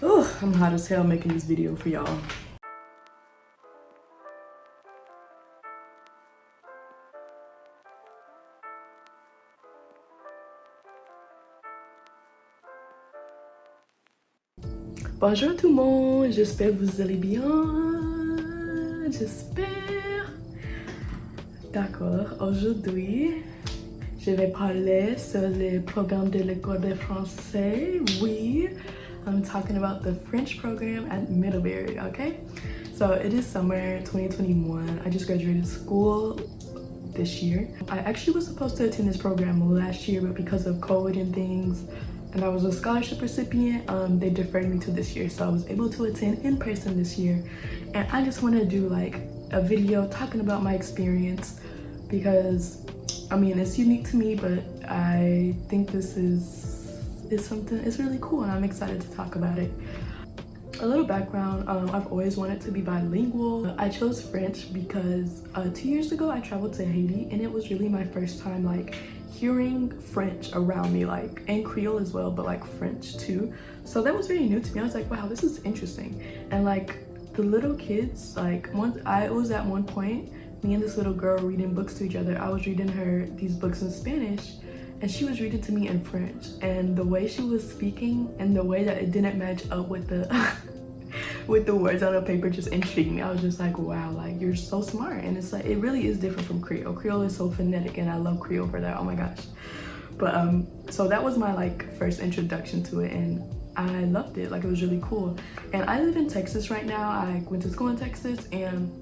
Oh, I'm hot as hell making this video for y'all. Bonjour tout monde, j'espère que vous allez bien. J'espère. D'accord, aujourd'hui, je vais parler sur le programme de l'école de français. Oui, I'm talking about the French program at Middlebury, okay? So it is summer 2021. I just graduated school this year. I actually was supposed to attend this program last year, but because of COVID and things, and I was a scholarship recipient, they deferred me to this year. So I was able to attend in person this year. And I just want to do like a video talking about my experience because, I mean, it's unique to me, but I think this is something, it's really cool and I'm excited to talk about it. A little background, I've always wanted to be bilingual. I chose French because 2 years ago I traveled to Haiti and it was really my first time like hearing French around me, like, and Creole as well, but like French too. So that was very new to me. I was like, wow, this is interesting. And like the little kids, like I was at one point, me and this little girl reading books to each other. I was reading her these books in Spanish and she was reading to me in French. And the way she was speaking and the way that it didn't match up with the with the words on the paper just intrigued me. I was just like, wow, like you're so smart. And it's like, it really is different from Creole. Creole is so phonetic and I love Creole for that, oh my gosh. But so that was my like first introduction to it and I loved it, like it was really cool. And I live in Texas right now. I went to school in Texas and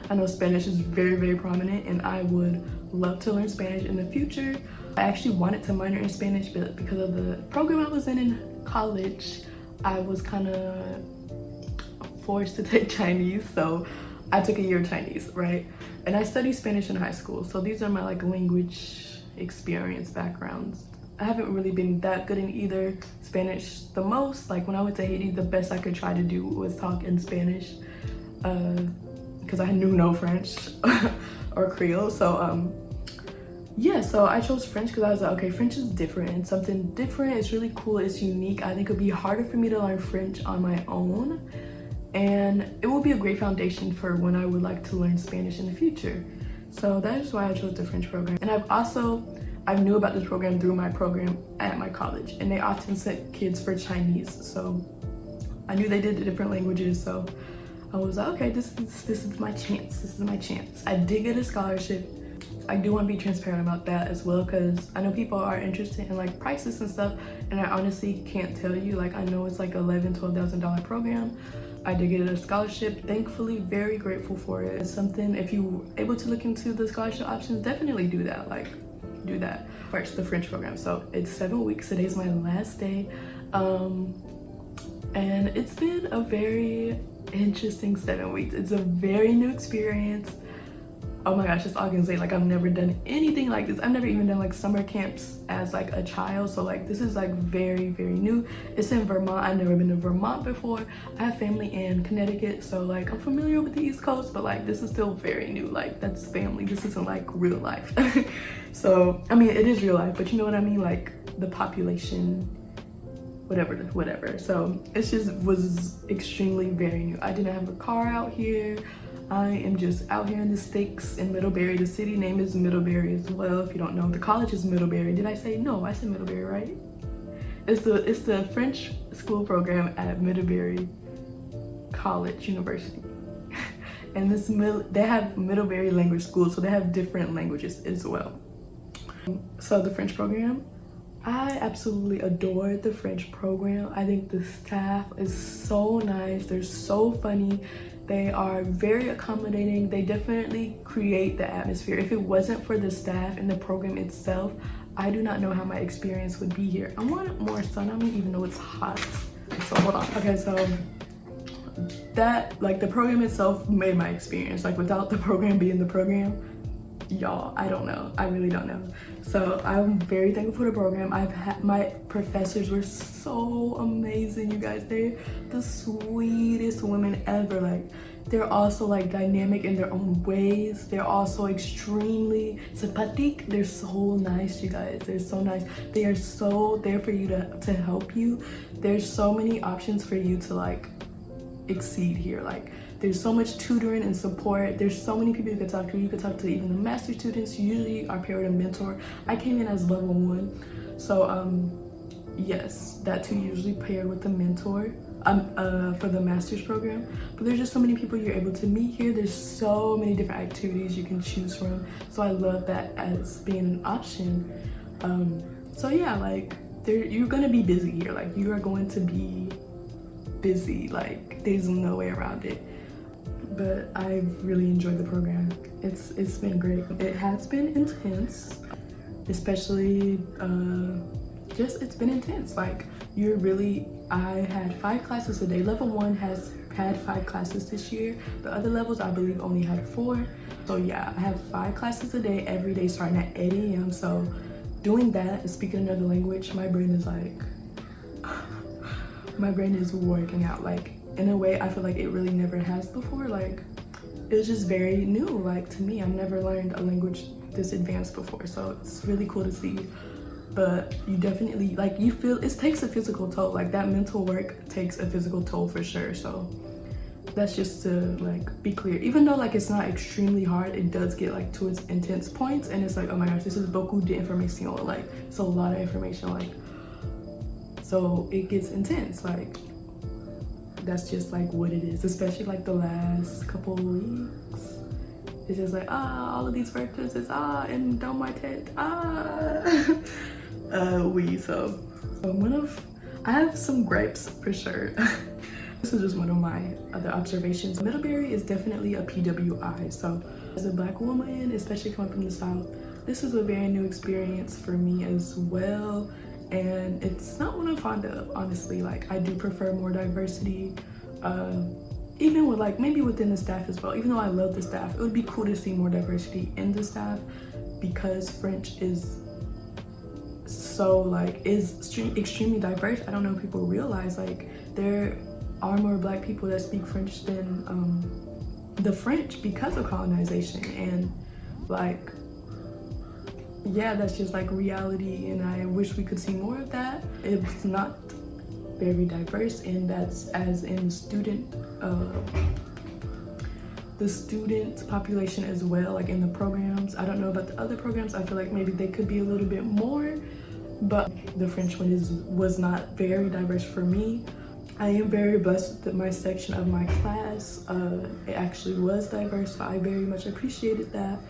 I know Spanish is very, very prominent and I would love to learn Spanish in the future. I actually wanted to minor in Spanish, but because of the program I was in college, I was kind of forced to take Chinese, so I took a year of Chinese, right? And I studied Spanish in high school, so these are my like language experience backgrounds. I haven't really been that good in either. Spanish the most, like when I went to Haiti, the best I could try to do was talk in Spanish because I knew no French or Creole. So yeah, so I chose French because I was like, okay, French is different and something different. It's really cool, it's unique. I think it would be harder for me to learn French on my own. And it will be a great foundation for when I would like to learn Spanish in the future. So that is why I chose the French program. And I knew about this program through my program at my college. And they often sent kids for Chinese. So I knew they did the different languages. So I was like, okay, this is my chance. This is my chance. I did get a scholarship. I do want to be transparent about that as well because I know people are interested in like prices and stuff and I honestly can't tell you. Like I know it's like $11,000–$12,000 program. I did get a scholarship, thankfully, very grateful for it. It's something, if you're able to look into the scholarship options, definitely do that, like do that. First, the French program. So it's 7 weeks, today's my last day. And it's been a very interesting 7 weeks. It's a very new experience. Oh my gosh, that's all I can say. Like I've never done anything like this. I've never even done like summer camps as like a child. So like this is like very, very new. It's in Vermont. I've never been to Vermont before. I have family in Connecticut. So like I'm familiar with the East Coast, but like this is still very new. Like that's family. This isn't like real life. So, I mean, it is real life, but you know what I mean? Like the population, whatever. So it's just was extremely very new. I didn't have a car out here. I am just out here in the sticks in Middlebury. The city name is Middlebury as well, if you don't know. The college is Middlebury. Did I say? No, I said Middlebury, right? It's the French school program at Middlebury College University. And they have Middlebury language schools, so they have different languages as well. So the French program, I absolutely adore the French program. I think the staff is so nice. They're so funny. They are very accommodating. They definitely create the atmosphere. If it wasn't for the staff and the program itself, I do not know how my experience would be here. I want more sun on me even though it's hot. So hold on. Okay, so that, like the program itself made my experience. Like without the program being the program, y'all, I don't know. I really don't know. So I'm very thankful for the program. My professors were so amazing, you guys. They're the sweetest women ever. Like, they're also like dynamic in their own ways. They're also extremely sympathetic. They're so nice, you guys. They're so nice. They are so there for you to help you. There's so many options for you to like exceed here. Like, there's so much tutoring and support. There's so many people you could talk to. You could talk to even the master students. You usually are paired with a mentor. I came in as level 1. So yes, that too, usually paired with a mentor for the master's program. But there's just so many people you're able to meet here. There's so many different activities you can choose from. So I love that as being an option. So yeah, like you're gonna be busy here. Like, you are going to be busy. Like, there's no way around it. But I've really enjoyed the program. It's been great. It has been intense, especially it's been intense. Like, I had 5 classes a day. Level 1 has had 5 classes this year. The other levels, I believe, only had 4. So yeah, I have 5 classes a day every day starting at 8 a.m. So doing that and speaking another language, my brain is like, my brain is working out. Like, in a way, I feel like it really never has before. Like, it was just very new, like, to me. I've never learned a language this advanced before, so it's really cool to see. But you definitely, like, you feel, it takes a physical toll. Like, that mental work takes a physical toll for sure. So that's just to, like, be clear. Even though, like, it's not extremely hard, it does get, like, to its intense points, and it's like, oh my gosh, this is beaucoup d'information. Like, it's a lot of information, like, so it gets intense. Like, that's just like what it is, especially like the last couple of weeks. It's just like, all of these verb tenses, and dans ma tête, so I have some gripes for sure. This is just one of my other observations. Middlebury is definitely a PWI, so as a Black woman, especially coming from the South, this is a very new experience for me as well. And it's not what I'm fond of, honestly. Like, I do prefer more diversity, even with, like, maybe within the staff as well. Even though I love the staff, it would be cool to see more diversity in the staff, because French is so, like, extremely diverse. I don't know if people realize, like, there are more Black people that speak French than the French because of colonization. And, like, yeah, that's just like reality, and I wish we could see more of that. It's not very diverse, and that's as in the student population as well, like in the programs. I don't know about the other programs. I feel like maybe they could be a little bit more, but the French one was not very diverse for me. I am very blessed that my section of my class, it actually was diverse, so I very much appreciated that.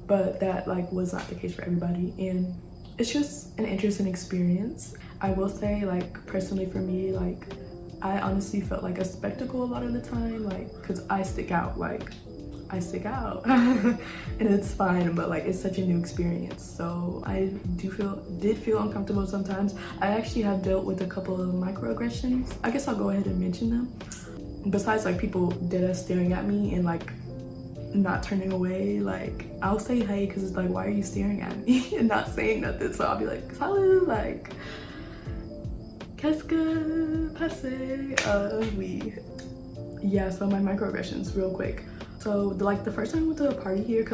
But that, like, was not the case for everybody, and it's just an interesting experience. I will say, like, personally for me, like, I honestly felt like a spectacle a lot of the time, like, because I stick out, and it's fine, but, like, it's such a new experience. So I did feel uncomfortable sometimes. I actually have dealt with a couple of microaggressions. I guess I'll go ahead and mention them. Besides, like, people dead ass staring at me and, like, not turning away, like, I'll say hey, because it's like, why are you staring at me and not saying nothing? So I'll be like, salut, like, qu'est-ce que passe? Oui. Yeah, so my microaggressions, real quick. So the first time I went to a party here,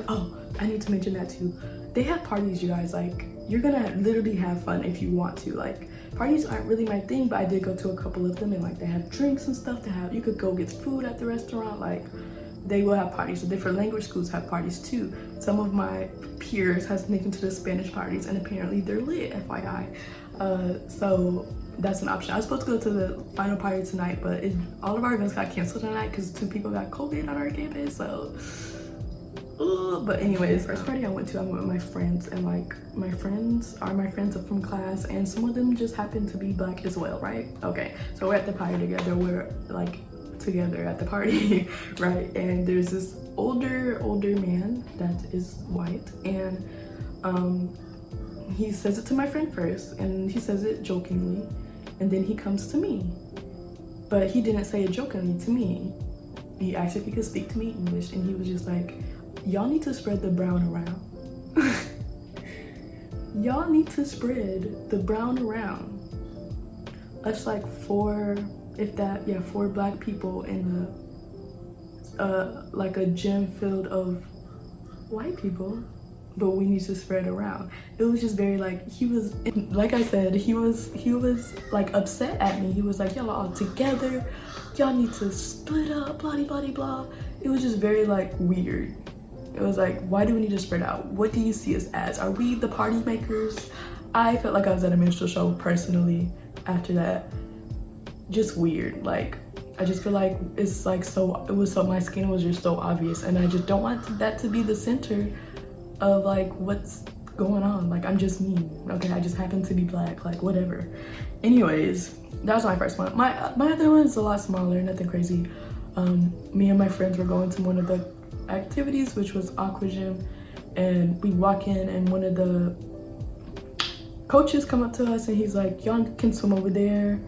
I need to mention that too. They have parties, you guys. Like, you're gonna literally have fun if you want to. Like, parties aren't really my thing, but I did go to a couple of them, and, like, they have drinks and stuff to have. You could go get food at the restaurant. Like, they will have parties. So different language schools have parties too. Some of my peers has sneaked into the Spanish parties, and apparently they're lit, FYI. So that's an option. I was supposed to go to the final party tonight, but all of our events got canceled tonight because 2 people got COVID on our campus. So, but anyways, first party I went with my friends, and, like, my friends are my friends from class, and some of them just happen to be Black as well, right? Okay, so we're at the party together. We're, like, together at the party, right? And there's this older man that is white, and he says it to my friend first, and he says it jokingly, and then he comes to me. But he didn't say it jokingly to me. He asked if he could speak to me English, and he was just like, y'all need to spread the brown around. Y'all need to spread the brown around. Us like 4 black people in like a gym filled of white people, but we need to spread around. It was just very like, he was, like I said, he was like upset at me. He was like, y'all all together, y'all need to split up, blah blah blah blah. It was just very like weird. It was like, why do we need to spread out? What do you see us as? Are we the party makers? I felt like I was at a minstrel show personally after that. Just weird. Like, I just feel like it's like my skin was just so obvious, and I just don't want that to be the center of like what's going on. Like, I'm just me, okay? I just happen to be black, like whatever. Anyways, that was my first one. My other one's a lot smaller, nothing crazy. Me and my friends were going to one of the activities, which was aqua gym, and we walk in and one of the coaches come up to us and he's like, y'all can swim over there,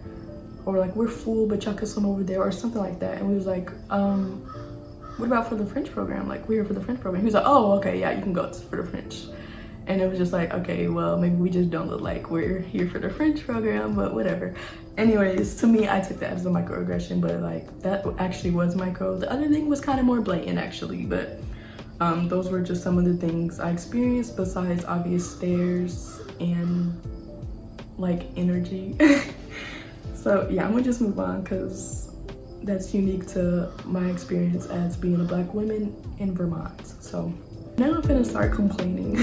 or like, we're full but y'all can swim over there, or something like that. And we was like, what about for the French program? Like, we're here for the French program. He was like, oh, okay, yeah, you can go for the French. And it was just like, okay, well, maybe we just don't look like we're here for the French program, but whatever. Anyways, to me, I took that as a microaggression, but like, that actually was micro. The other thing was kind of more blatant actually, but those were just some of the things I experienced besides obvious stares and like energy. So yeah, I'm gonna just move on because that's unique to my experience as being a black woman in Vermont. So now I'm gonna start complaining.